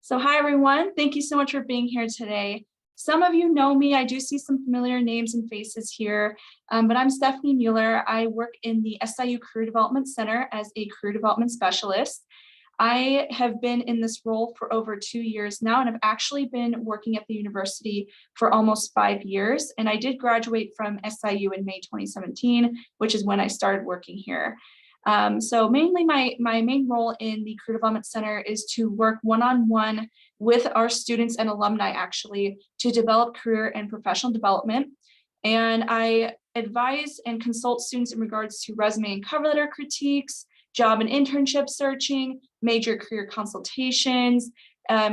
So hi, everyone. Thank you so much for being here today. Some of you know me. I do see some familiar names and faces here, but I'm Stephanie Mueller. I work in the SIU Career Development Center as a career development specialist. I have been in this role for over 2 years now, and I've actually been working at the university for almost 5 years. And I did graduate from SIU in May 2017, which is when I started working here. So mainly my main role in the Career Development Center is to work one-on-one with our students and alumni actually to develop career and professional development. And I advise and consult students in regards to resume and cover letter critiques, job and internship searching, major career consultations.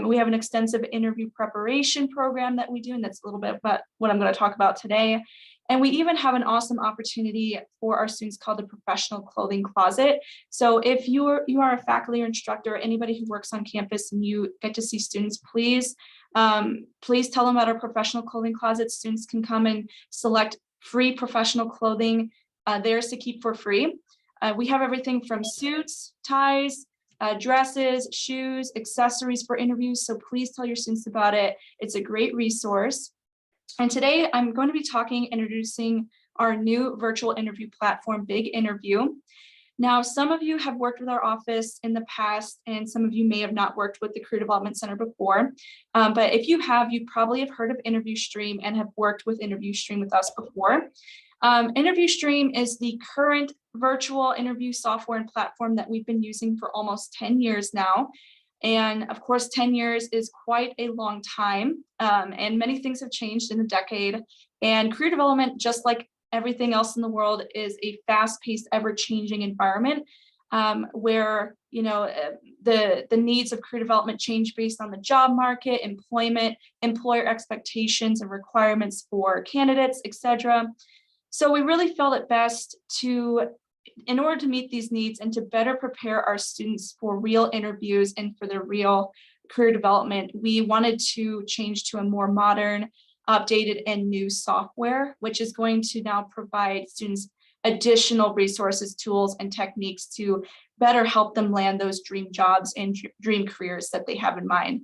We have an extensive interview preparation program that we do, and that's a little bit about what I'm going to talk about today. And we even have an awesome opportunity for our students called the Professional Clothing Closet. So if you are a faculty or instructor, or anybody who works on campus and you get to see students, please tell them about our Professional Clothing Closet. Students can come and select free professional clothing, theirs to keep for free. We have everything from suits, ties, dresses, shoes, accessories for interviews. So please tell your students about it. It's a great resource. And today I'm going to be introducing our new virtual interview platform, Big Interview. Now, some of you have worked with our office in the past, and some of you may have not worked with the Career Development Center before. But if you have, you probably have heard of InterviewStream and have worked with InterviewStream with us before. InterviewStream is the current virtual interview software and platform that we've been using for almost 10 years now. And of course, 10 years is quite a long time, and many things have changed in a decade. And career development, just like everything else in the world, is a fast-paced, ever-changing environment where the needs of career development change based on the job market, employment, employer expectations and requirements for candidates, etc. So we really felt it best in order to meet these needs and to better prepare our students for real interviews and for their real career development, we wanted to change to a more modern, updated, and new software, which is going to now provide students additional resources, tools, and techniques to better help them land those dream jobs and dream careers that they have in mind.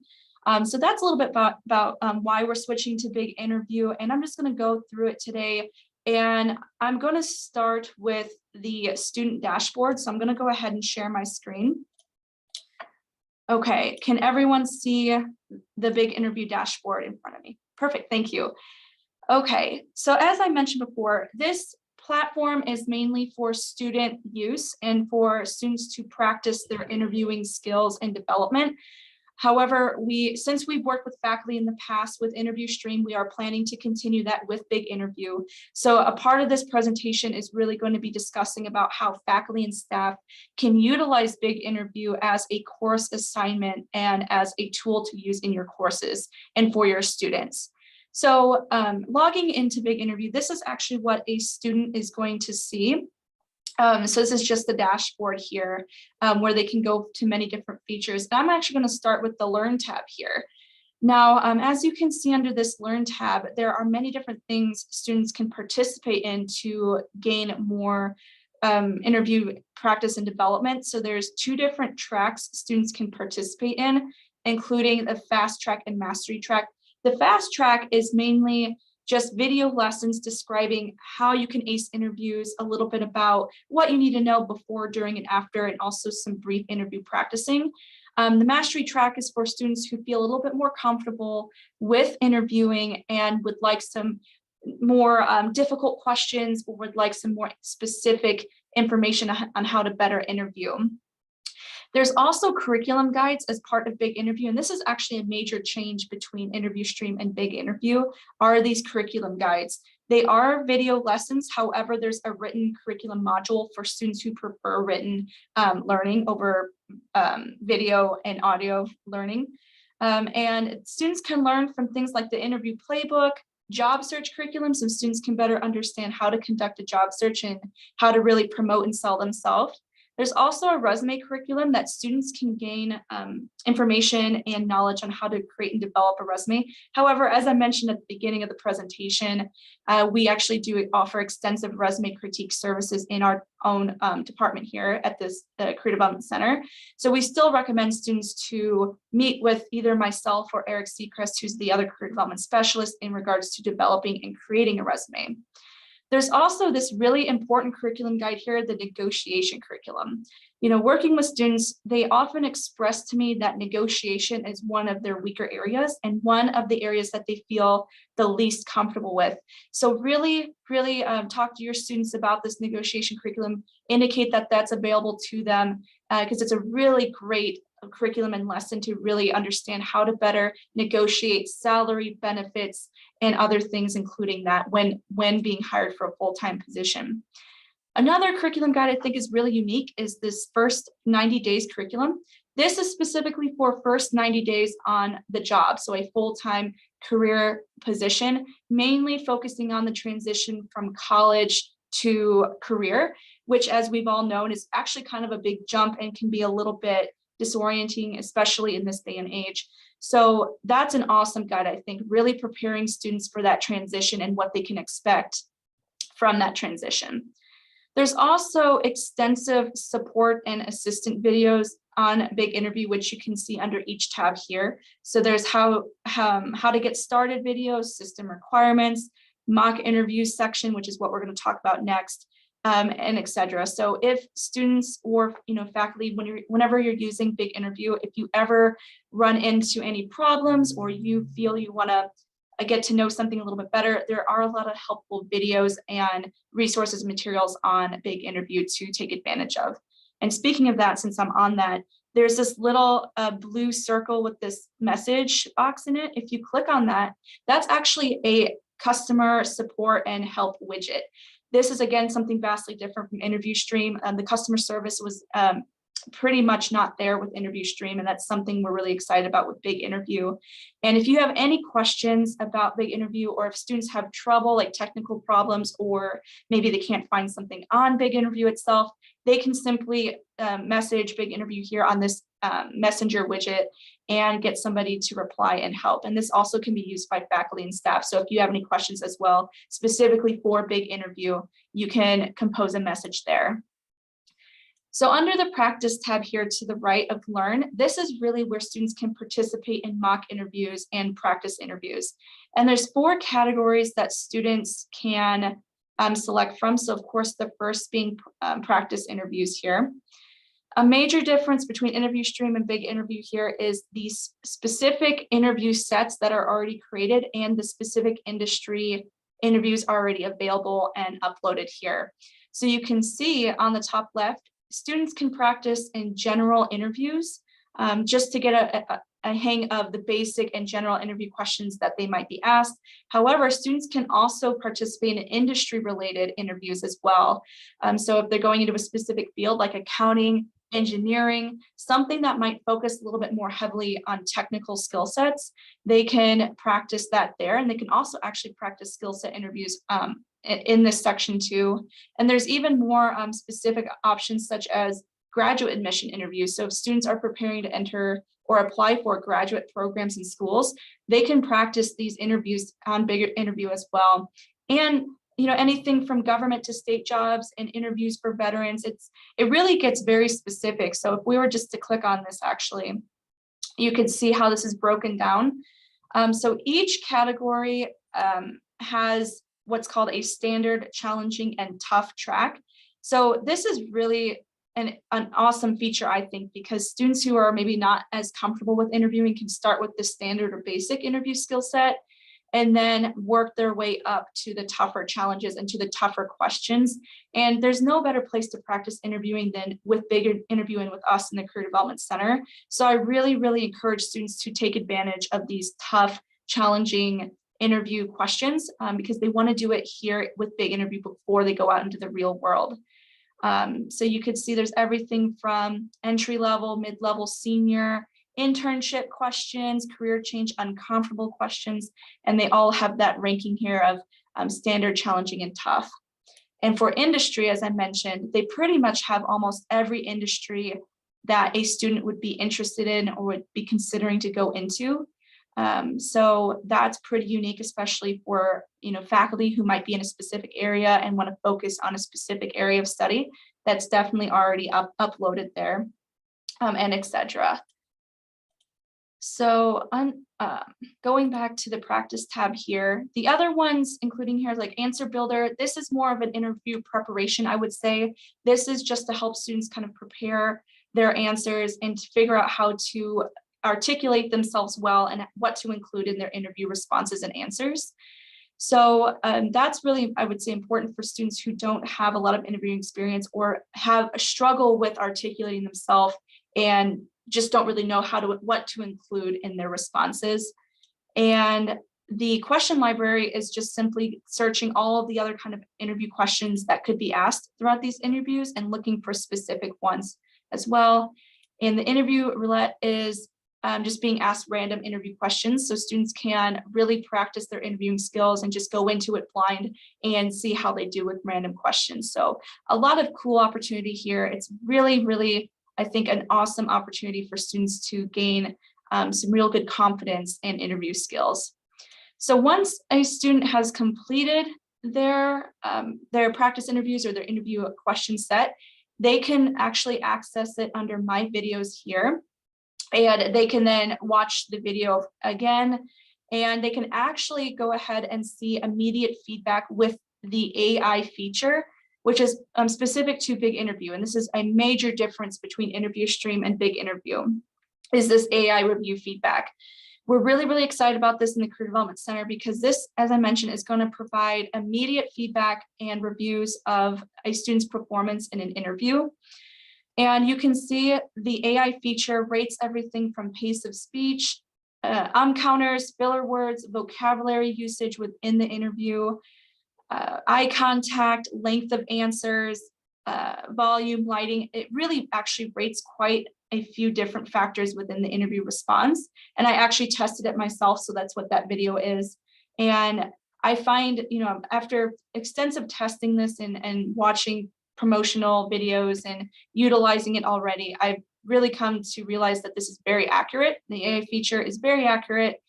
So that's a little bit about why we're switching to Big Interview, and I'm just going to go through it today. And I'm going to start with the student dashboard. So I'm going to go ahead and share my screen. Okay, can everyone see the Big Interview dashboard in front of me? Perfect, thank you. Okay, so as I mentioned before, this platform is mainly for student use and for students to practice their interviewing skills and development. However, since we've worked with faculty in the past with InterviewStream, we are planning to continue that with Big Interview. So a part of this presentation is really going to be discussing about how faculty and staff can utilize Big Interview as a course assignment and as a tool to use in your courses and for your students. So logging into Big Interview, this is actually what a student is going to see. So this is just the dashboard here where they can go to many different features. And I'm actually going to start with the Learn tab here. Now, as you can see under this Learn tab, there are many different things students can participate in to gain more interview practice and development. So there's 2 different tracks students can participate in, including the Fast Track and Mastery Track. The Fast Track is mainly just video lessons describing how you can ace interviews, a little bit about what you need to know before, during, and after, and also some brief interview practicing. The Mastery Track is for students who feel a little bit more comfortable with interviewing and would like some more difficult questions or would like some more specific information on how to better interview. There's also curriculum guides as part of Big Interview, and this is actually a major change between InterviewStream and Big Interview, are these curriculum guides. They are video lessons, however, there's a written curriculum module for students who prefer written learning over video and audio learning. And students can learn from things like the interview playbook, job search curriculum, so students can better understand how to conduct a job search and how to really promote and sell themselves. There's also a resume curriculum that students can gain information and knowledge on how to create and develop a resume. However, as I mentioned at the beginning of the presentation, we actually do offer extensive resume critique services in our own department here at this Career Development Center. So we still recommend students to meet with either myself or Eric Seacrest, who's the other career development specialist, in regards to developing and creating a resume. There's also this really important curriculum guide here, the negotiation curriculum. You know, working with students, they often express to me that negotiation is one of their weaker areas and one of the areas that they feel the least comfortable with. So really talk to your students about this negotiation curriculum, indicate that that's available to them, because it's a really great curriculum and lesson to really understand how to better negotiate salary, benefits, and other things, including that when being hired for a full-time position. Another curriculum guide I think is really unique is this first 90 days curriculum. This is specifically for first 90 days on the job, so a full-time career position, mainly focusing on the transition from college to career, which, as we've all known, is actually kind of a big jump and can be a little bit disorienting, especially in this day and age. So that's an awesome guide, I think, really preparing students for that transition and what they can expect from that transition. There's also extensive support and assistant videos on Big Interview, which you can see under each tab here. So there's how to get started videos, system requirements, mock interview section, which is what we're going to talk about next, and etc. So if students or faculty, whenever you're using Big Interview, if you ever run into any problems or you feel you want to get to know something a little bit better, there are a lot of helpful videos and resources, materials on Big Interview to take advantage of. And speaking of that, since I'm on that, there's this little blue circle with this message box in it. If you click on that, that's actually a customer support and help widget. This is, again, something vastly different from Interview Stream. The customer service was pretty much not there with Interview Stream, and that's something we're really excited about with Big Interview. And if you have any questions about Big Interview, or if students have trouble, like technical problems, or maybe they can't find something on Big Interview itself, they can simply message Big Interview here on this messenger widget and get somebody to reply and help. And this also can be used by faculty and staff. So if you have any questions as well, specifically for Big Interview, you can compose a message there. So under the practice tab here to the right of Learn, this is really where students can participate in mock interviews and practice interviews. And there's 4 categories that students can select from. So of course, the first being practice interviews here. A major difference between Interview Stream and Big Interview here is these specific interview sets that are already created and the specific industry interviews already available and uploaded here. So you can see on the top left, students can practice in general interviews just to get a hang of the basic and general interview questions that they might be asked. However, students can also participate in industry-related interviews as well. So if they're going into a specific field like accounting, engineering, something that might focus a little bit more heavily on technical skill sets, they can practice that there. And they can also actually practice skill set interviews in this section too. And there's even more specific options, such as graduate admission interviews. So if students are preparing to enter or apply for graduate programs in schools, they can practice these interviews on Big Interview as well. And anything from government to state jobs and interviews for veterans, it really gets very specific. So if we were just to click on this, actually, you can see how this is broken down. So each category has what's called a standard, challenging, and tough track. So this is really an awesome feature, I think, because students who are maybe not as comfortable with interviewing can start with the standard or basic interview skill set and then work their way up to the tougher challenges and to the tougher questions. And there's no better place to practice interviewing than with Big Interview and with us in the Career Development Center. So I really, really encourage students to take advantage of these tough, challenging interview questions because they want to do it here with Big Interview before they go out into the real world. So you could see there's everything from entry level, mid-level, senior, internship questions, career change, uncomfortable questions, and they all have that ranking here of standard, challenging, and tough. And for industry, as I mentioned, they pretty much have almost every industry that a student would be interested in or would be considering to go into. So that's pretty unique, especially for faculty who might be in a specific area and want to focus on a specific area of study. That's definitely already uploaded there, and etc. So going back to the practice tab here, the other ones, including here, like Answer Builder, this is more of an interview preparation, I would say. This is just to help students kind of prepare their answers and to figure out how to articulate themselves well and what to include in their interview responses and answers. So that's really, I would say, important for students who don't have a lot of interviewing experience or have a struggle with articulating themselves and just don't really know what to include in their responses. And the question library is just simply searching all of the other kind of interview questions that could be asked throughout these interviews and looking for specific ones as well. And the interview roulette is just being asked random interview questions, so students can really practice their interviewing skills and just go into it blind and see how they do with random questions. So a lot of cool opportunity here. It's really, really, I think, an awesome opportunity for students to gain some real good confidence in interview skills. So once a student has completed their practice interviews or their interview question set, they can actually access it under My Videos here. And they can then watch the video again, and they can actually go ahead and see immediate feedback with the AI feature, which is specific to Big Interview. And this is a major difference between Interview Stream and Big Interview, is this AI review feedback. We're really, really excited about this in the Career Development Center because this, as I mentioned, is going to provide immediate feedback and reviews of a student's performance in an interview. And you can see the AI feature rates everything from pace of speech, counters, filler words, vocabulary usage within the interview, eye contact, length of answers, volume, lighting. It really actually rates quite a few different factors within the interview response. And I actually tested it myself, so that's what that video is. And I find, after extensive testing this and watching promotional videos and utilizing it already, I've really come to realize that this is very accurate. The AI feature is very accurate,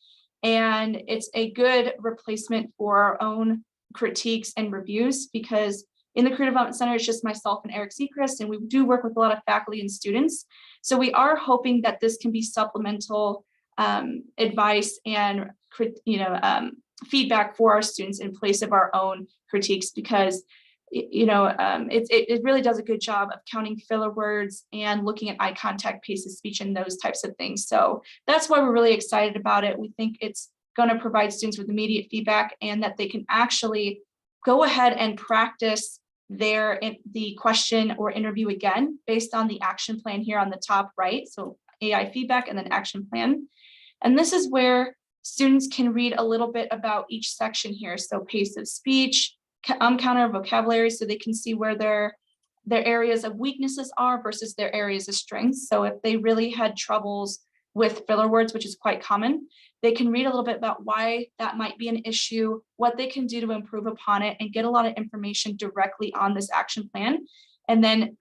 and it's a good replacement for our own critiques and reviews, because in the Career Development Center, it's just myself and Eric Seacrest, and we do work with a lot of faculty and students. So we are hoping that this can be supplemental advice and feedback for our students in place of our own critiques, because it really does a good job of counting filler words and looking at eye contact, pace of speech, and those types of things. So that's why we're really excited about it. We think it's going to provide students with immediate feedback, and that they can actually go ahead and practice the question or interview again based on the action plan here on the top right. So AI feedback and then action plan. And this is where students can read a little bit about each section here. So pace of speech, counter, vocabulary, so they can see where their areas of weaknesses are versus their areas of strengths. So if they really had troubles with filler words, which is quite common, they can read a little bit about why that might be an issue, what they can do to improve upon it, and get a lot of information directly on this action plan. And then,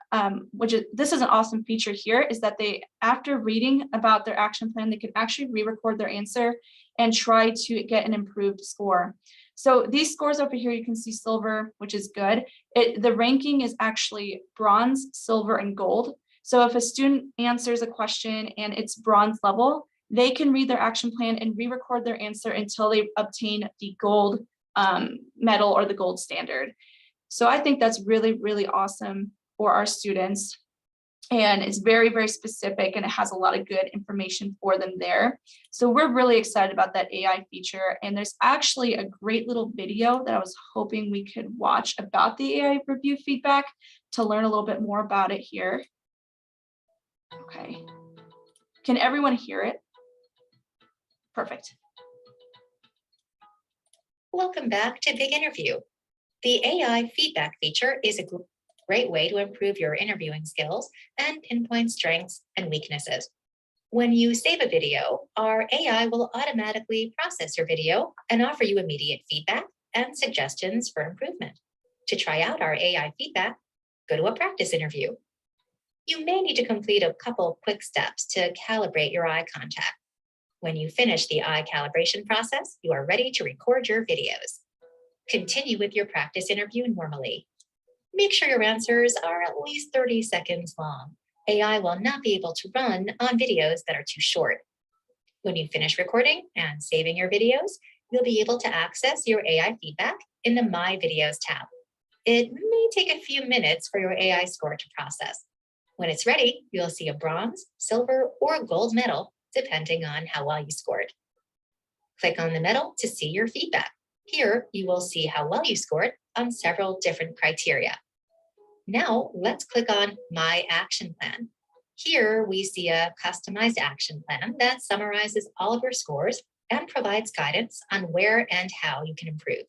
this is an awesome feature here, is that they, after reading about their action plan, they can actually re-record their answer and try to get an improved score. So these scores over here, you can see silver, which is good. The ranking is actually bronze, silver, and gold. So if a student answers a question and it's bronze level, they can read their action plan and re-record their answer until they obtain the gold medal or the gold standard. So I think that's really, really awesome for our students. And it's very, very specific, and it has a lot of good information for them there. So we're really excited about that AI feature. And there's actually a great little video that I was hoping we could watch about the AI review feedback to learn a little bit more about it here. Okay. Can everyone hear it? Perfect. Welcome back to Big Interview. The AI feedback feature is a great way to improve your interviewing skills and pinpoint strengths and weaknesses. When you save a video, our AI will automatically process your video and offer you immediate feedback and suggestions for improvement. To try out our AI feedback, go to a practice interview. You may need to complete a couple quick steps to calibrate your eye contact. When you finish the eye calibration process, you are ready to record your videos. Continue with your practice interview normally. Make sure your answers are at least 30 seconds long. AI will not be able to run on videos that are too short. When you finish recording and saving your videos, you'll be able to access your AI feedback in the My Videos tab. It may take a few minutes for your AI score to process. When it's ready, you'll see a bronze, silver, or gold medal, depending on how well you scored. Click on the medal to see your feedback. Here, you will see how well you scored on several different criteria. Now, let's click on My Action Plan. Here, we see a customized action plan that summarizes all of your scores and provides guidance on where and how you can improve.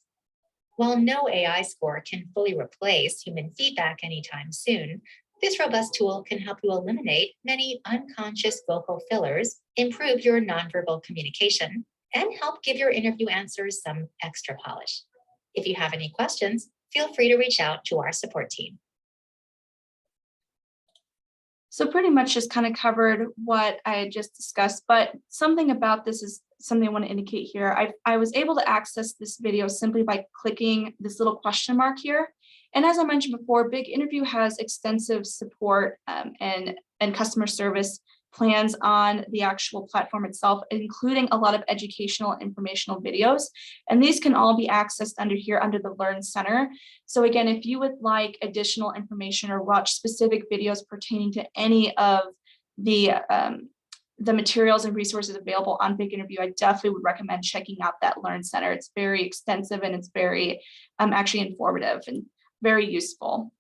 While no AI score can fully replace human feedback anytime soon, this robust tool can help you eliminate many unconscious vocal fillers, improve your nonverbal communication, and help give your interview answers some extra polish. If you have any questions, feel free to reach out to our support team. So pretty much just kind of covered what I had just discussed, but something about this is something I want to indicate here. I was able to access this video simply by clicking this little question mark here. And as I mentioned before, Big Interview has extensive support and customer service plans on the actual platform itself, including a lot of educational informational videos. And these can all be accessed under here under the Learn Center. So again, if you would like additional information or watch specific videos pertaining to any of the materials and resources available on Big Interview, I definitely would recommend checking out that Learn Center. It's very extensive and it's very actually informative and very useful.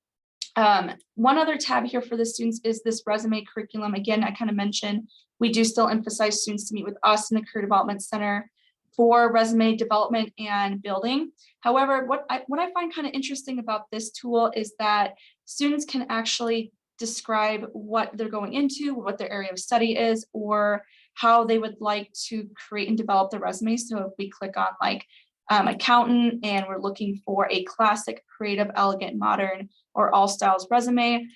One other tab here for the students is this resume curriculum. Again, I kind of mentioned we do still emphasize students to meet with us in the Career Development Center for resume development and building. However, what I find kind of interesting about this tool is that students can actually describe what they're going into, what their area of study is, or how they would like to create and develop their resume. So if we click on like accountant and we're looking for a classic, creative, elegant, modern, or all styles resume,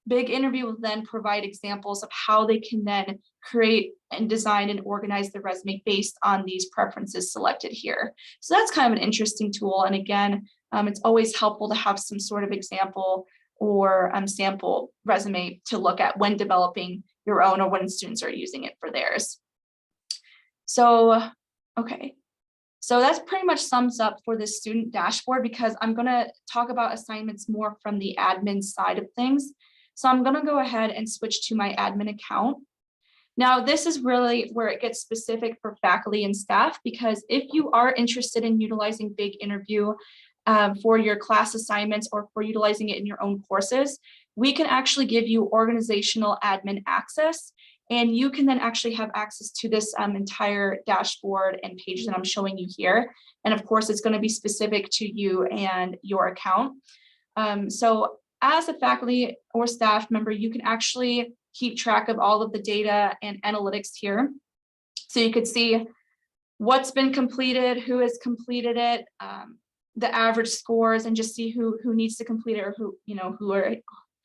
Big Interview will then provide examples of how they can then create and design and organize their resume based on these preferences selected here. So that's kind of an interesting tool. And again, it's always helpful to have some sort of example or sample resume to look at when developing your own or when students are using it for theirs. So, okay. So that's pretty much sums up for the student dashboard, because I'm going to talk about assignments more from the admin side of things. So I'm going to go ahead and switch to my admin account. Now, this is really where it gets specific for faculty and staff, because if you are interested in utilizing Big Interview for your class assignments or for utilizing it in your own courses, we can actually give you organizational admin access. And you can then actually have access to this entire dashboard and page that I'm showing you here. And of course, it's going to be specific to you and your account. So as a faculty or staff member, you can actually keep track of all of the data and analytics here. So you could see what's been completed, who has completed it, the average scores, and just see who needs to complete it, or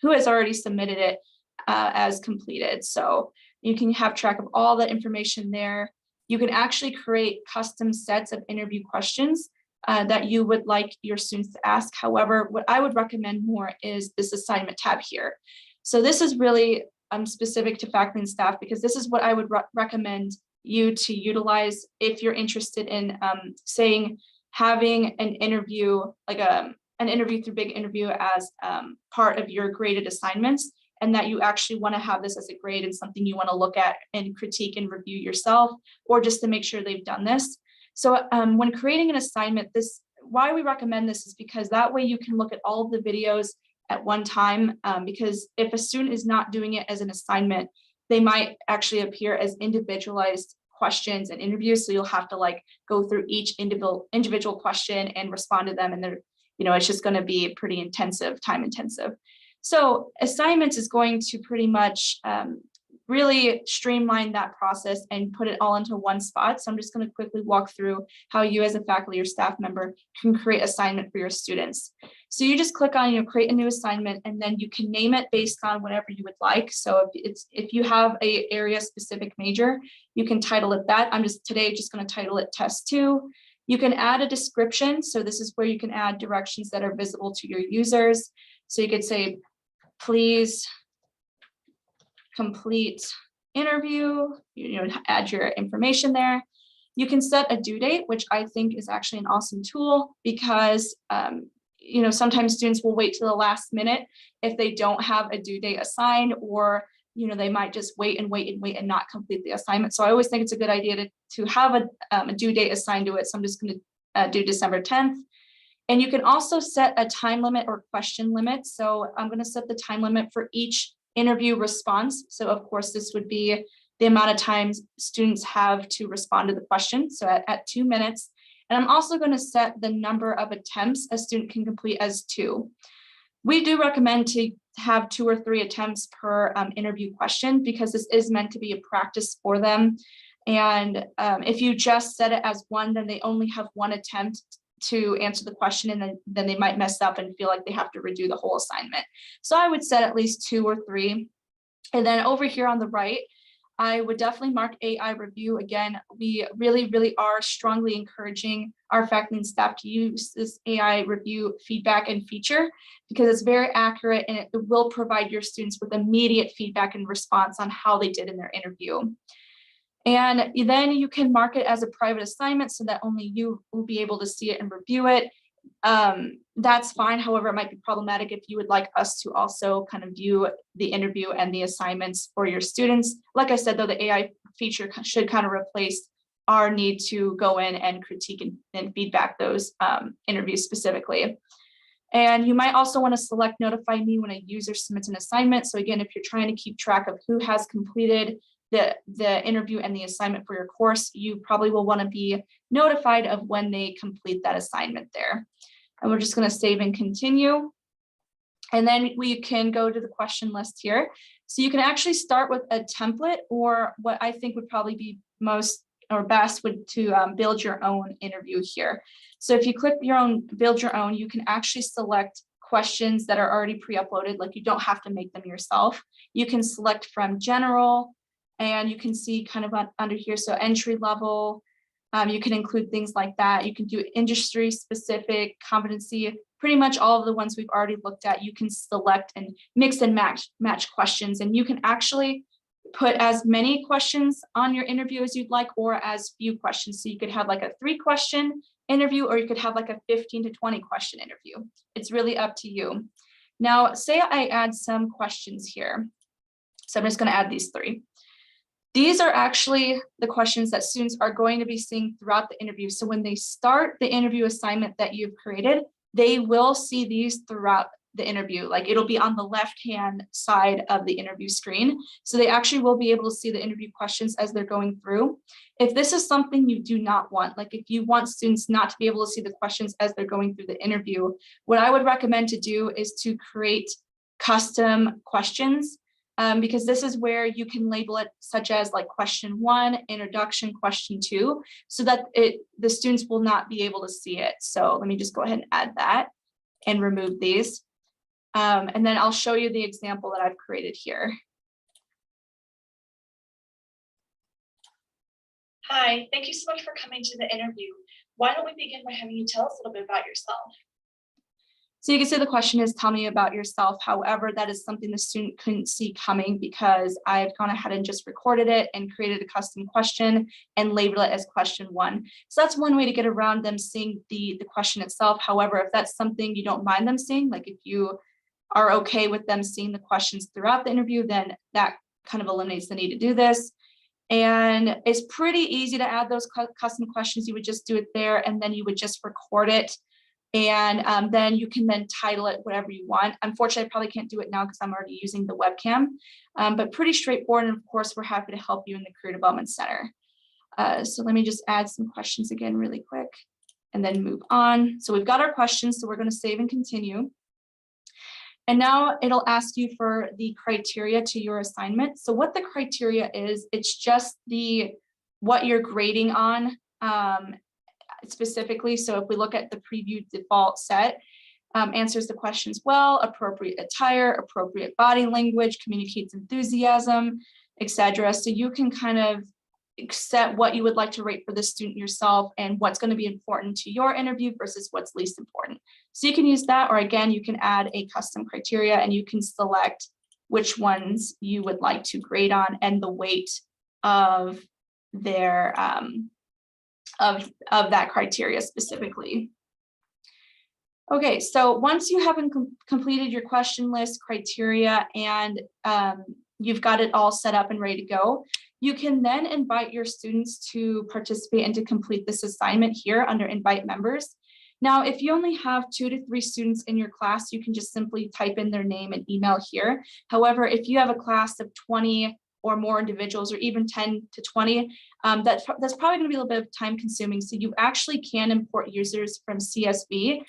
who has already submitted it as completed. So you can have track of all the information there. You can actually create custom sets of interview questions that you would like your students to ask. However, what I would recommend more is this assignment tab here. So this is really specific to faculty and staff, because this is what I would recommend you to utilize if you're interested in saying having an interview, like an interview through Big Interview as part of your graded assignments, and that you actually want to have this as a grade and something you want to look at and critique and review yourself, or just to make sure they've done this. So when creating an assignment, why we recommend this is because that way you can look at all of the videos at one time, because if a student is not doing it as an assignment, they might actually appear as individualized questions and interviews. So you'll have to like go through each individual question and respond to them. And they're, it's just going to be pretty intensive, time intensive. So assignments is going to pretty much really streamline that process and put it all into one spot. So I'm just going to quickly walk through how you as a faculty or staff member can create assignment for your students. So you just click on, create a new assignment, and then you can name it based on whatever you would like. So if you have a area specific major, you can title it that. I'm just today just going to title it test 2. You can add a description. So this is where you can add directions that are visible to your users. So you could say, please complete interview, add your information there. You can set a due date, which I think is actually an awesome tool because sometimes students will wait till the last minute if they don't have a due date assigned, or they might just wait and not complete the assignment. So I always think it's a good idea to have a due date assigned to it. So I'm just going to do December 10th. And you can also set a time limit or question limit. So I'm going to set the time limit for each interview response. So of course, this would be the amount of times students have to respond to the question. So at 2 minutes. And I'm also going to set the number of attempts a student can complete as 2. We do recommend to have 2 or 3 attempts per interview question because this is meant to be a practice for them. And if you just set it as 1, then they only have 1 attempt to answer the question, and then they might mess up and feel like they have to redo the whole assignment. So I would set at least 2 or 3. And then over here on the right, I would definitely mark AI review. Again, we really are strongly encouraging our faculty and staff to use this AI review feedback and feature because it's very accurate and it will provide your students with immediate feedback and response on how they did in their interview. And then you can mark it as a private assignment so that only you will be able to see it and review it. That's fine. However, it might be problematic if you would like us to also kind of view the interview and the assignments for your students. Like I said, though, the AI feature should kind of replace our need to go in and critique and feedback those interviews specifically. And you might also want to select notify me when a user submits an assignment. So again, if you're trying to keep track of who has completed the interview and the assignment for your course, you probably will want to be notified of when they complete that assignment there. And we're just going to save and continue. And then we can go to the question list here. So you can actually start with a template, or what I think would probably be most or best would to build your own interview here. So if you click build your own, you can actually select questions that are already pre-uploaded, like you don't have to make them yourself. You can select from general, and you can see kind of under here, so entry level. You can include things like that. You can do industry specific, competency, pretty much all of the ones we've already looked at. You can select and mix and match questions, and you can actually put as many questions on your interview as you'd like, or as few questions. So you could have like a 3-question interview, or you could have like a 15 to 20 question interview. It's really up to you. Now, say I add some questions here. So I'm just going to add these 3. These are actually the questions that students are going to be seeing throughout the interview. So when they start the interview assignment that you've created, they will see these throughout the interview. Like it'll be on the left-hand side of the interview screen. So they actually will be able to see the interview questions as they're going through. If this is something you do not want, like if you want students not to be able to see the questions as they're going through the interview, what I would recommend to do is to create custom questions. Because this is where you can label it such as like question 1, introduction, question 2, so that the students will not be able to see it. So let me just go ahead and add that and remove these. And then I'll show you the example that I've created here. Hi, thank you so much for coming to the interview. Why don't we begin by having you tell us a little bit about yourself? So you can see the question is, tell me about yourself. However, that is something the student couldn't see coming because I've gone ahead and just recorded it and created a custom question and labeled it as question 1. So that's one way to get around them seeing the question itself. However, if that's something you don't mind them seeing, like if you are okay with them seeing the questions throughout the interview, then that kind of eliminates the need to do this. And it's pretty easy to add those custom questions. You would just do it there, and then you would just record it. And then you can then title it whatever you want. Unfortunately, I probably can't do it now because I'm already using the webcam, but pretty straightforward. And of course, we're happy to help you in the Career Development Center. So let me just add some questions again really quick and then move on. So we've got our questions, so we're going to save and continue. And now it'll ask you for the criteria to your assignment. So what the criteria is, it's just what you're grading on specifically. So if we look at the preview default set, answers the questions well, appropriate attire, appropriate body language, communicates enthusiasm, etc. So you can kind of set what you would like to rate for the student yourself and what's going to be important to your interview versus what's least important. So you can use that, or again, you can add a custom criteria and you can select which ones you would like to grade on and the weight of their of that criteria specifically. Okay, so once you have completed your question list, criteria, and you've got it all set up and ready to go, you can then invite your students to participate and to complete this assignment here under invite members. Now, if you only have 2 to 3 students in your class, you can just simply type in their name and email here. However, if you have a class of 20 or more individuals, or even 10 to 20, that's probably gonna be a little bit of time consuming. So you actually can import users from CSV.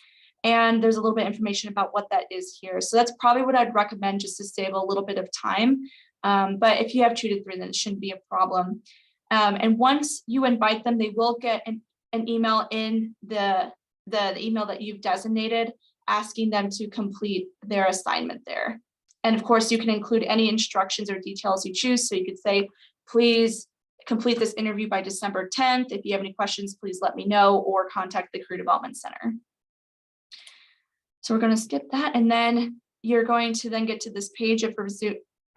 And there's a little bit of information about what that is here. So that's probably what I'd recommend just to save a little bit of time. But if you have 2 to 3, then it shouldn't be a problem. And once you invite them, they will get an email in the email that you've designated, asking them to complete their assignment there. And of course, you can include any instructions or details you choose. So you could say, please complete this interview by December 10th. If you have any questions, please let me know, or contact the Career Development Center. So we're going to skip that, and then you're going to then get to this page of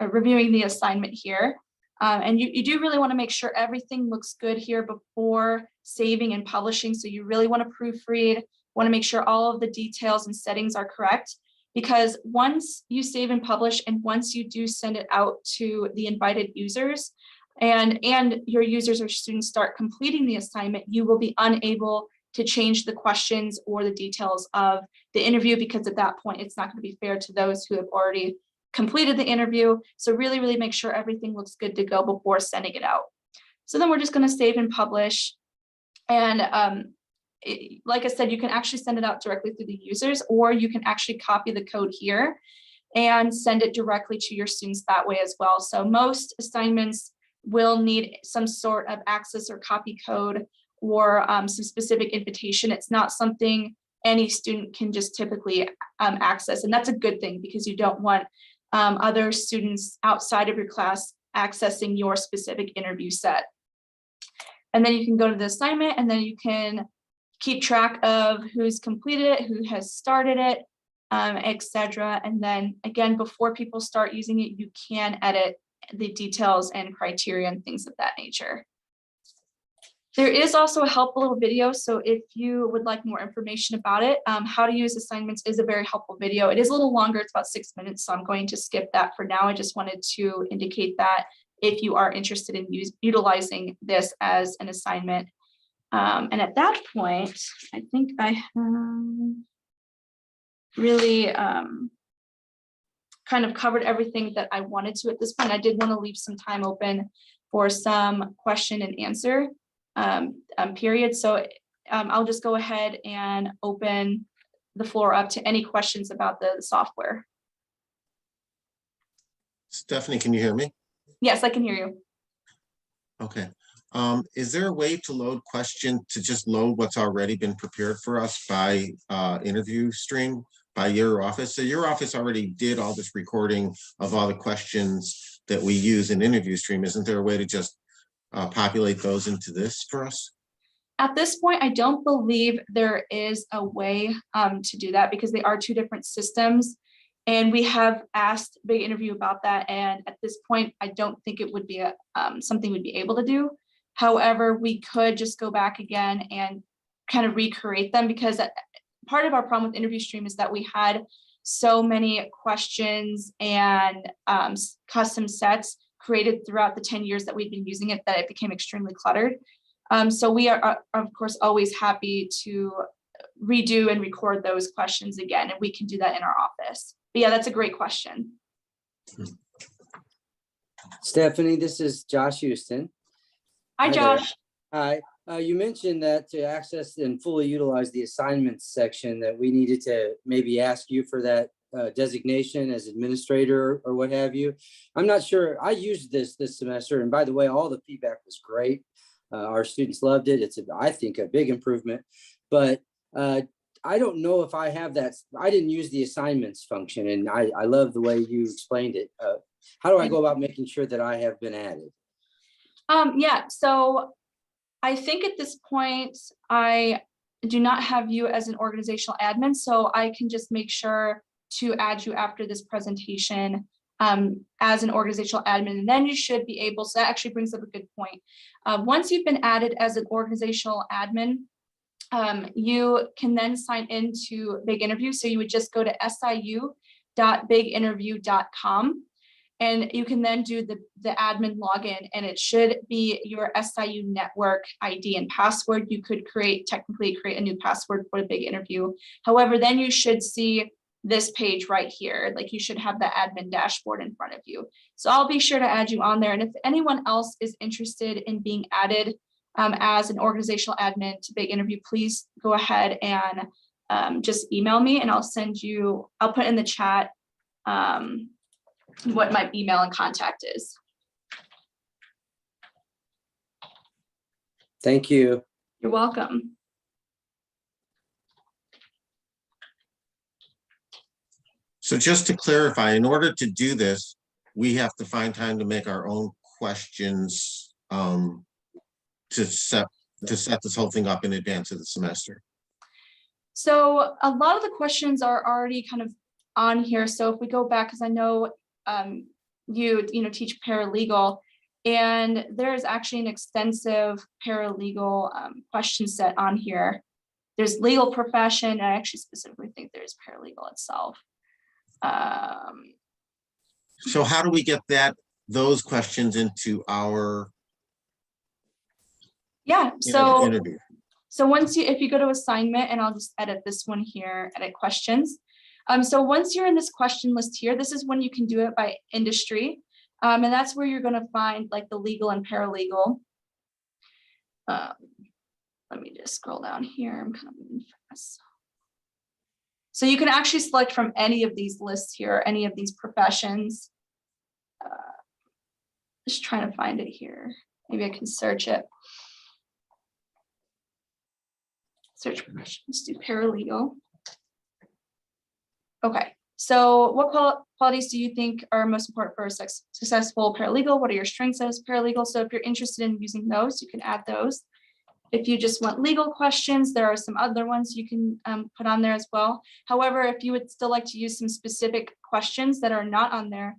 reviewing the assignment here. And you do really want to make sure everything looks good here before saving and publishing. So you really want to proofread, want to make sure all of the details and settings are correct, because once you save and publish, and once you do send it out to the invited users, and your users or students start completing the assignment, you will be unable to change the questions or the details of the interview, because at that point, it's not going to be fair to those who have already completed the interview. So really, really make sure everything looks good to go before sending it out. So then we're just going to save and publish. And like I said, you can actually send it out directly through the users, or you can actually copy the code here and send it directly to your students that way as well. So most assignments will need some sort of access or copy code, or some specific invitation. It's not something any student can just typically access. And that's a good thing, because you don't want other students outside of your class accessing your specific interview set. And then you can go to the assignment, and then you can keep track of who's completed it, who has started it, etc. And then again, before people start using it, you can edit the details and criteria and things of that nature. There is also a helpful little video. So if you would like more information about it, how to use assignments is a very helpful video. It is a little longer, it's about 6 minutes. So I'm going to skip that for now. I just wanted to indicate that if you are interested in utilizing this as an assignment. And at that point, I think I have really kind of covered everything that I wanted to at this point. I did want to leave some time open for some question and answer period. So I'll just go ahead and open the floor up to any questions about the software. Stephanie, can you hear me? Yes, I can hear you. Okay. Is there a way to load to just load what's already been prepared for us by interview stream by your office? So your office already did all this recording of all the questions that we use in interview stream. Isn't there a way to just populate those into this for us? At this point, I don't believe there is a way to do that, because they are 2 different systems. And we have asked Big Interview about that. And at this point, I don't think it would be something we'd be able to do. However, we could just go back again and kind of recreate them, because part of our problem with interview stream is that we had so many questions and custom sets created throughout the 10 years that we've been using it, that it became extremely cluttered. So we are, of course, always happy to redo and record those questions again, and we can do that in our office. But yeah, that's a great question. Stephanie, this is Josh Houston. Hi, Josh. Hi. You mentioned that to access and fully utilize the assignments section, that we needed to maybe ask you for that designation as administrator or what have you. I'm not sure. I used this semester, and by the way, all the feedback was great. Our students loved it. It's, I think, a big improvement. But I don't know if I have that. I didn't use the assignments function, and I love the way you explained it. How do I go about making sure that I have been added? Yeah, so I think at this point, I do not have you as an organizational admin, so I can just make sure to add you after this presentation as an organizational admin, and then you should be able, so that actually brings up a good point. Once you've been added as an organizational admin, you can then sign into Big Interview. So you would just go to siu.biginterview.com. And you can then do the admin login, and it should be your SIU network ID and password. You could technically create a new password for the Big Interview. However, then you should see this page right here. Like, you should have the admin dashboard in front of you. So I'll be sure to add you on there. And if anyone else is interested in being added as an organizational admin to Big Interview, please go ahead and just email me, and I'll put in the chat what my email and contact is. Thank you. You're welcome. So just to clarify, in order to do this, we have to find time to make our own questions to set this whole thing up in advance of the semester. So a lot of the questions are already kind of on here. So if we go back, because I know you teach paralegal, and there's actually an extensive paralegal question set on here. There's legal profession, and I actually specifically think there's paralegal itself. So how do we get those questions into our interview? So if you go to assignment, and I'll just edit this one here, edit questions. So once you're in this question list here, this is when you can do it by industry. And that's where you're going to find like the legal and paralegal. Let me just scroll down here. I'm kind of moving fast. So you can actually select from any of these lists here, any of these professions. Just trying to find it here. Maybe I can search it. Search professions, do paralegal. Okay, so what qualities do you think are most important for a successful paralegal? What are your strengths as paralegal? So if you're interested in using those, you can add those. If you just want legal questions, there are some other ones you can put on there as well. However, if you would still like to use some specific questions that are not on there,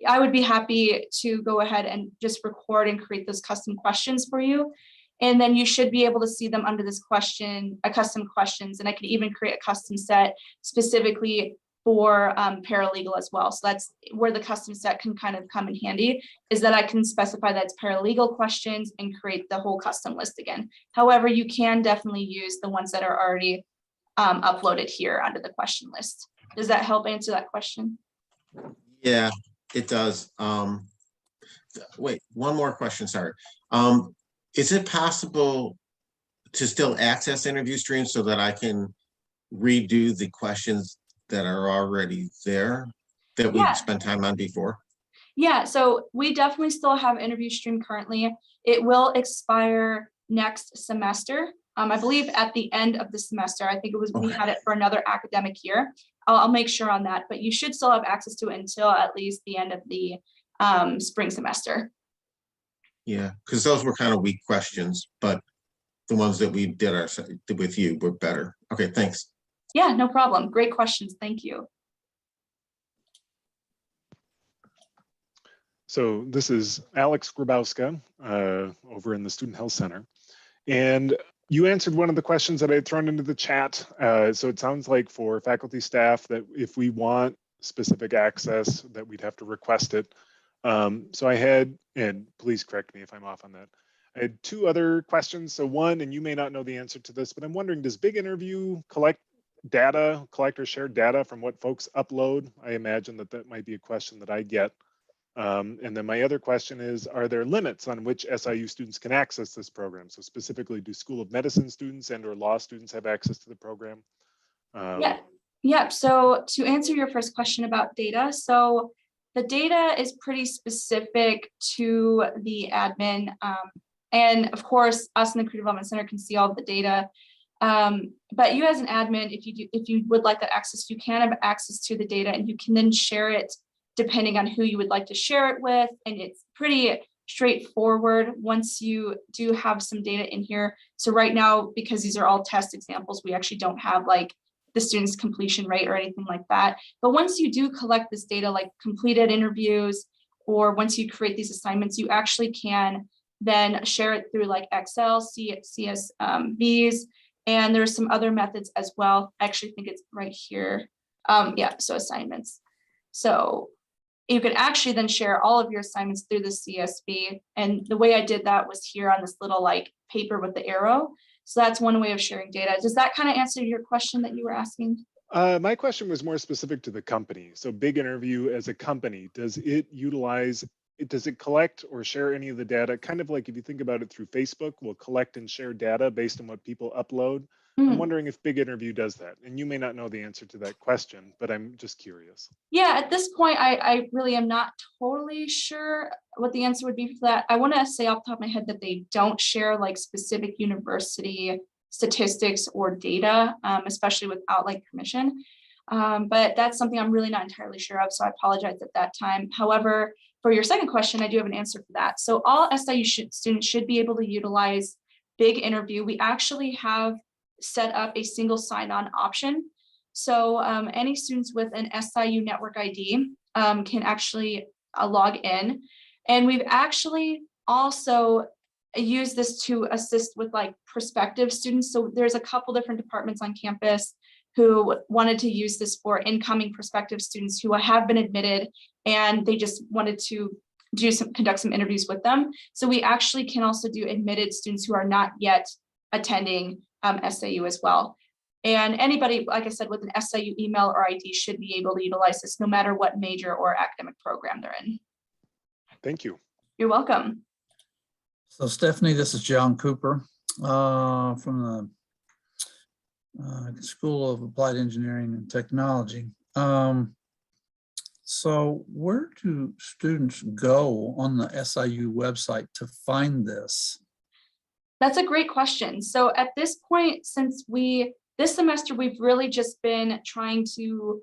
I would be happy to go ahead and just record and create those custom questions for you. And then you should be able to see them under this custom questions. And I could even create a custom set specifically for paralegal as well. So that's where the custom set can kind of come in handy, is that I can specify that it's paralegal questions and create the whole custom list again. However, you can definitely use the ones that are already uploaded here under the question list. Does that help answer that question? Yeah, it does. Wait, one more question, sorry. Is it possible to still access interview streams so that I can redo the questions that are already there that we spent time on before? Yeah, so we definitely still have interview stream currently. It will expire next semester. I believe at the end of the semester. I think it was, we had it for another academic year. I'll make sure on that, but you should still have access to it until at least the end of the spring semester. Yeah, because those were kind of weak questions, but the ones that we did with you were better. Okay, thanks. Yeah, no problem. Great questions. Thank you. So this is Alex Grabowska over in the Student Health Center. And you answered one of the questions that I had thrown into the chat. So it sounds like for faculty staff that if we want specific access that we'd have to request it. So I had, and please correct me if I'm off on that. I had two other questions. So one, and you may not know the answer to this, but I'm wondering, does Big Interview collect or share data from what folks upload? I imagine that might be a question that I get. And then my other question is, are there limits on which SIU students can access this program? So specifically, do School of Medicine students and or law students have access to the program? Yeah, so to answer your first question about data, so the data is pretty specific to the admin. And of course, us in the Career Development Center can see all of the data. But you as an admin, if you would like that access, you can have access to the data and you can then share it depending on who you would like to share it with. And it's pretty straightforward once you do have some data in here. So right now, because these are all test examples, we actually don't have like the student's completion rate or anything like that. But once you do collect this data, like completed interviews, or once you create these assignments, you actually can then share it through like Excel, CSVs, and there's some other methods as well. I actually think it's right here. Yeah, so assignments. So you can actually then share all of your assignments through the CSV. And the way I did that was here on this little like paper with the arrow. So that's one way of sharing data. Does that kind of answer your question that you were asking? My question was more specific to the company. So Big Interview as a company, does it collect or share any of the data? Kind of like if you think about it through Facebook, we'll collect and share data based on what people upload. I'm wondering if Big Interview does that. And you may not know the answer to that question, but I'm just curious. Yeah, at this point, I really am not totally sure what the answer would be for that. I want to say off the top of my head that they don't share like specific university statistics or data, especially without like permission. But that's something I'm really not entirely sure of, so I apologize at that time. However, for your second question, I do have an answer for that. So all SIU students should be able to utilize Big Interview. We actually have set up a single sign-on option. So any students with an SIU network ID can actually log in. And we've actually also used this to assist with like prospective students. So there's a couple different departments on campus who wanted to use this for incoming prospective students who have been admitted, and they just wanted to conduct some interviews with them. So we actually can also do admitted students who are not yet attending SIU as well. And anybody, like I said, with an SIU email or ID should be able to utilize this no matter what major or academic program they're in. Thank you. You're welcome. So Stephanie, this is John Cooper from the School of Applied Engineering and Technology. So where do students go on the SIU website to find this? That's a great question. So at this point, since this semester, we've really just been trying to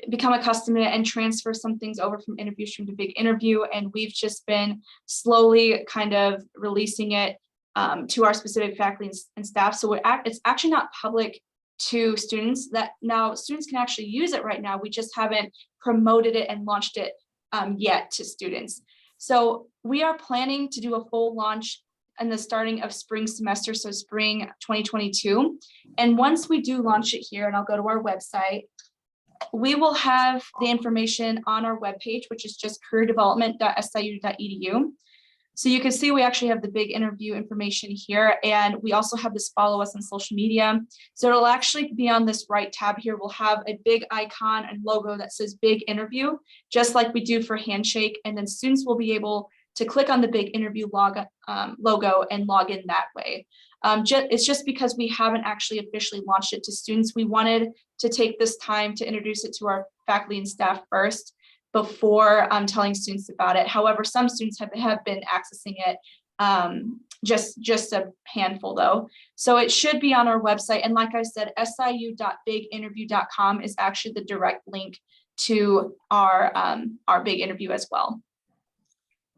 become accustomed to it and transfer some things over from Interview Stream to Big Interview. And we've just been slowly kind of releasing it to our specific faculty and staff. So it's actually not public to students. That now students can actually use it right now. We just haven't promoted it and launched it yet to students. So we are planning to do a full launch in the starting of spring semester, so spring 2022. And once we do launch it here, and I'll go to our website, we will have the information on our webpage, which is just careerdevelopment.siu.edu. So you can see we actually have the Big Interview information here, and we also have this follow us on social media. So it'll actually be on this right tab here. We'll have a big icon and logo that says Big Interview, just like we do for Handshake. And then students will be able to click on the Big Interview logo and log in that way. It's just because we haven't actually officially launched it to students. We wanted to take this time to introduce it to our faculty and staff first before telling students about it. However, some students have been accessing it, just a handful though. So it should be on our website. And like I said, siu.biginterview.com is actually the direct link to our Big Interview as well.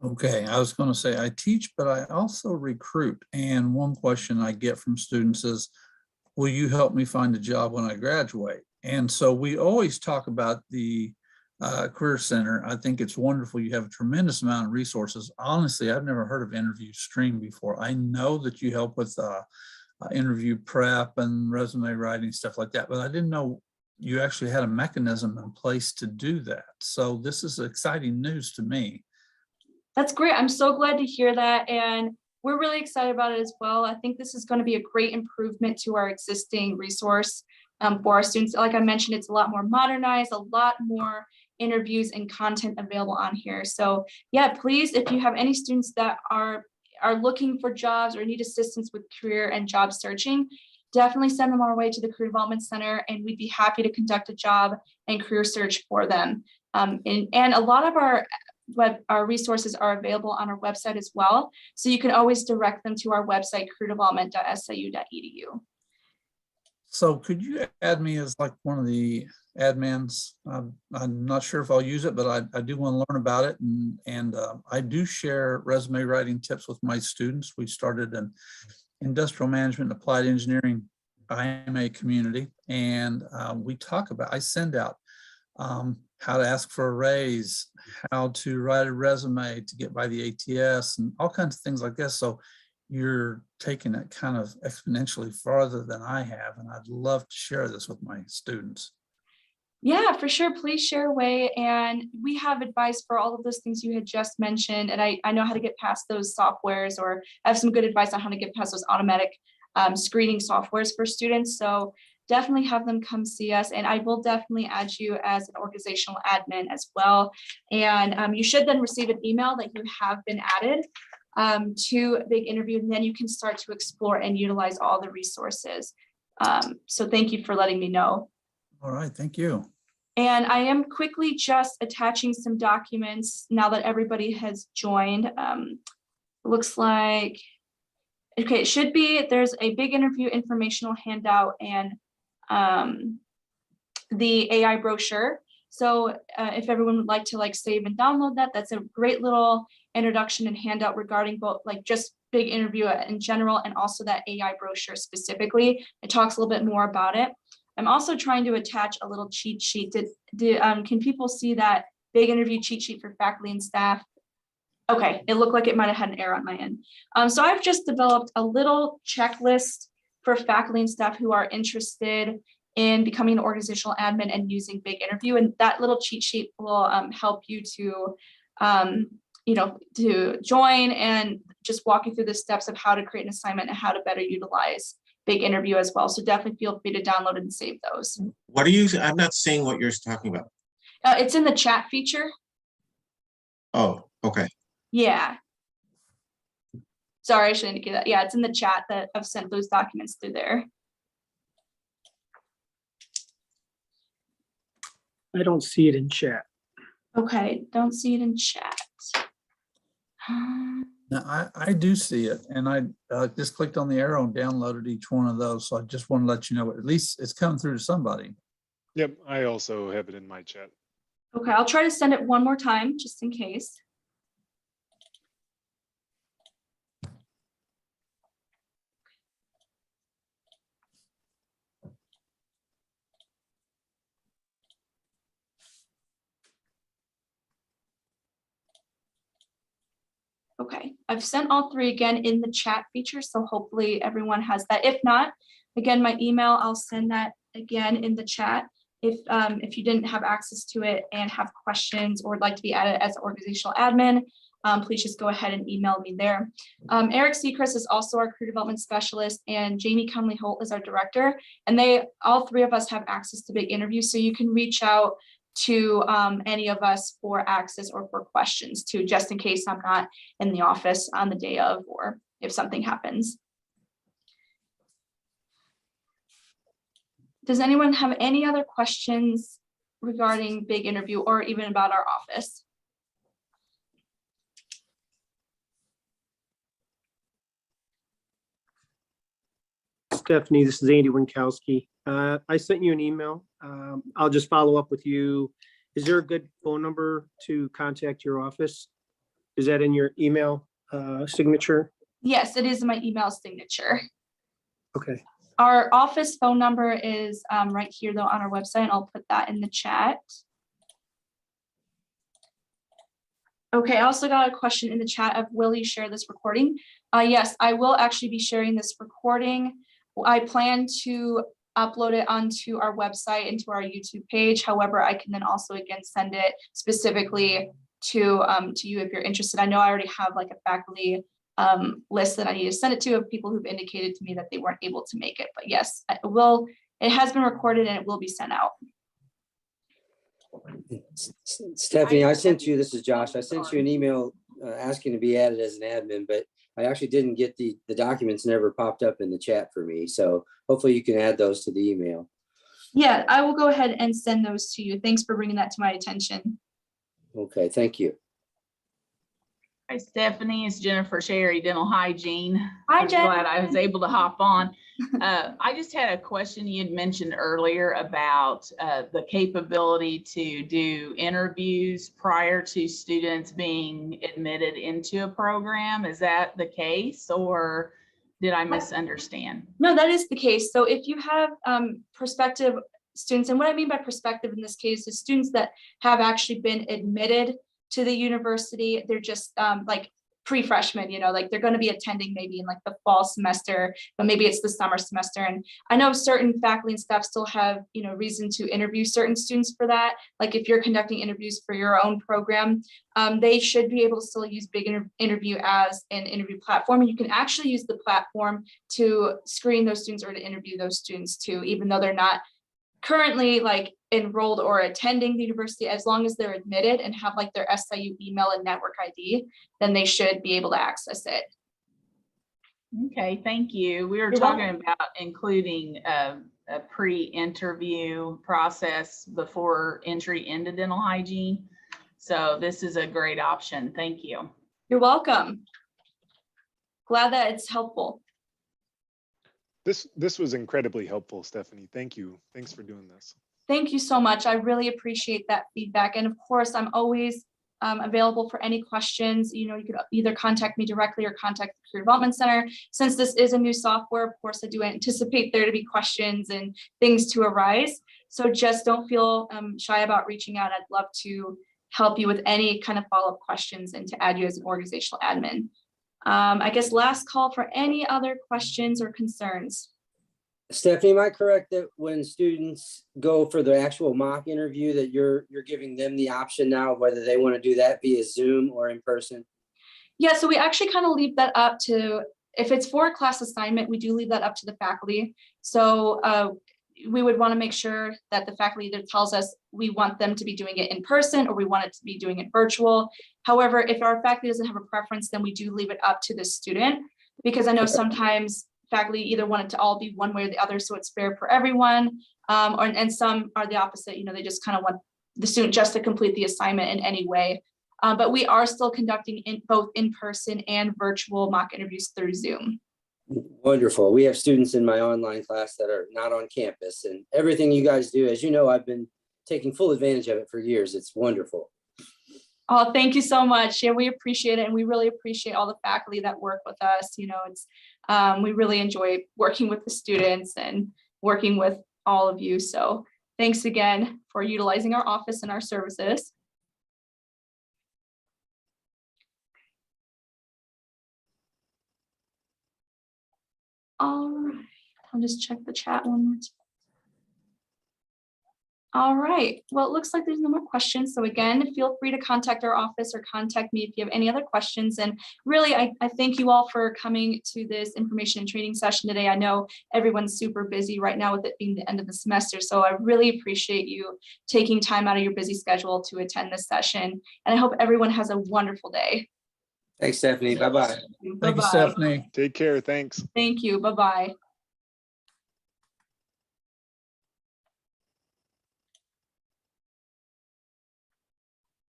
Okay, I was going to say I teach, but I also recruit. And one question I get from students is, will you help me find a job when I graduate? And so we always talk about the Career Center. I think it's wonderful. You have a tremendous amount of resources. Honestly, I've never heard of Interview Stream before. I know that you help with interview prep and resume writing, stuff like that, but I didn't know you actually had a mechanism in place to do that. So this is exciting news to me. That's great. I'm so glad to hear that. And we're really excited about it as well. I think this is going to be a great improvement to our existing resource for our students. Like I mentioned, it's a lot more modernized, a lot more interviews and content available on here. So yeah, please, if you have any students that are looking for jobs or need assistance with career and job searching, definitely send them our way to the Career Development Center, and we'd be happy to conduct a job and career search for them. And a lot of our resources are available on our website as well. So you can always direct them to our website, careerdevelopment.siu.edu. So could you add me as like one of the admins? I'm not sure if I'll use it, but I do want to learn about it. And I do share resume writing tips with my students. We started an industrial management and applied engineering IMA community. And I send out how to ask for a raise, how to write a resume to get by the ATS, and all kinds of things like this. So you're taking it kind of exponentially farther than I have, and I'd love to share this with my students. Yeah, for sure. Please share away. And we have advice for all of those things you had just mentioned. And I know how to get past those softwares, or I have some good advice on how to get past those automatic screening softwares for students. So definitely have them come see us. And I will definitely add you as an organizational admin as well. And you should then receive an email that you have been added to Big Interview, and then you can start to explore and utilize all the resources. So thank you for letting me know. All right, thank you. And I am quickly just attaching some documents now that everybody has joined. Looks like, okay, it should be, there's a Big Interview informational handout and the AI brochure. So if everyone would like to save and download that, that's a great little introduction and handout regarding both just Big Interview in general, and also that AI brochure specifically. It talks a little bit more about it. I'm also trying to attach a little cheat sheet. Can people see that Big Interview cheat sheet for faculty and staff? Okay, it looked like it might have had an error on my end. So I've just developed a little checklist for faculty and staff who are interested in becoming an organizational admin and using Big Interview. And that little cheat sheet will help you to, to join and just walk you through the steps of how to create an assignment and how to better utilize Big Interview as well. So definitely feel free to download and save those. What are you, I'm not seeing what you're talking about. It's in the chat feature. Oh, okay. Yeah. Sorry, I should indicate that. Yeah, it's in the chat that I've sent those documents through there. I don't see it in chat. Okay, don't see it in chat. Now, I do see it, and I just clicked on the arrow and downloaded each one of those. So I just want to let you know, at least it's coming through to somebody. Yep, I also have it in my chat. Okay, I'll try to send it one more time, just in case. Okay, I've sent all three again in the chat feature, so hopefully everyone has that. If not, again, my email, I'll send that again in the chat. If you didn't have access to it and have questions or would like to be added as an organizational admin, please just go ahead and email me there. Eric Seacrest is also our career development specialist, and Jamie Conley Holt is our director. And all three of us have access to Big Interview, so you can reach out to any of us for access or for questions too, just in case I'm not in the office on the day of, or if something happens. Does anyone have any other questions regarding Big Interview or even about our office? Stephanie, this is Andy Winkowski. I sent you an email. I'll just follow up with you. Is there a good phone number to contact your office? Is that in your email signature? Yes, it is in my email signature. Okay. Our office phone number is right here though on our website. I'll put that in the chat. Okay, I also got a question in the chat of, will you share this recording? Yes, I will actually be sharing this recording. I plan to upload it onto our website and to our YouTube page. However, I can then also again send it specifically to you if you're interested. I know I already have like a faculty list that I need to send it to of people who've indicated to me that they weren't able to make it. But yes, it has been recorded and it will be sent out. Stephanie, I sent you, this is Josh, I sent you an email asking to be added as an admin, but I actually didn't get the documents never popped up in the chat for me. So hopefully you can add those to the email. Yeah, I will go ahead and send those to you. Thanks for bringing that to my attention. Okay, thank you. Hi, Stephanie. It's Jennifer Sherry, Dental Hygiene. Hi, I'm Jen. glad I was able to hop on. I just had a question you had mentioned earlier about the capability to do interviews prior to students being admitted into a program. Is that the case, or did I misunderstand? No, that is the case. So if you have prospective students, and what I mean by prospective in this case is students that have actually been admitted to the university, they're just like pre-freshmen, you know, like they're going to be attending maybe in like the fall semester, but maybe it's the summer semester. And I know certain faculty and staff still have, you know, reason to interview certain students for that. Like if you're conducting interviews for your own program, they should be able to still use Big Interview as an interview platform. And you can actually use the platform to screen those students or to interview those students too, even though they're not currently like enrolled or attending the university. As long as they're admitted and have like their SIU email and network ID, then they should be able to access it. Okay, thank you. We were You're talking welcome. about including a pre-interview process before entry into dental hygiene. So this is a great option. Thank you. You're welcome. Glad that it's helpful. This was incredibly helpful, Stephanie. Thank you. Thanks for doing this. Thank you so much. I really appreciate that feedback. And of course, I'm always available for any questions. You know, you could either contact me directly or contact the Career Development Center. Since this is a new software, of course, I do anticipate there to be questions and things to arise. So just don't feel shy about reaching out. I'd love to help you with any kind of follow-up questions and to add you as an organizational admin. I guess last call for any other questions or concerns. Stephanie, am I correct that when students go for the actual mock interview that you're giving them the option now of whether they want to do that via Zoom or in person? Yeah, so we actually kind of leave that up to, if it's for a class assignment, we do leave that up to the faculty. So we would want to make sure that the faculty either tells us we want them to be doing it in person or we want it to be doing it virtual. However, if our faculty doesn't have a preference, then we do leave it up to the student, because I know sometimes faculty either want it to all be one way or the other, so it's fair for everyone. And some are the opposite, you know, they just kind of want the student just to complete the assignment in any way. But we are still conducting both in-person and virtual mock interviews through Zoom. Wonderful. We have students in my online class that are not on campus, and everything you guys do, as you know, I've been taking full advantage of it for years. It's wonderful. Oh, thank you so much. Yeah, we appreciate it. And we really appreciate all the faculty that work with us. You know, it's we really enjoy working with the students and working with all of you. So thanks again for utilizing our office and our services. All right, I'll just check the chat one more time. All right, well, it looks like there's no more questions. So again, feel free to contact our office or contact me if you have any other questions. And really, I thank you all for coming to this information and training session today. I know everyone's super busy right now with it being the end of the semester. So I really appreciate you taking time out of your busy schedule to attend this session. And I hope everyone has a wonderful day. Thanks, Stephanie. Bye-bye. Thank you, Bye-bye. Stephanie. Take care. Thanks. Thank you. Bye-bye.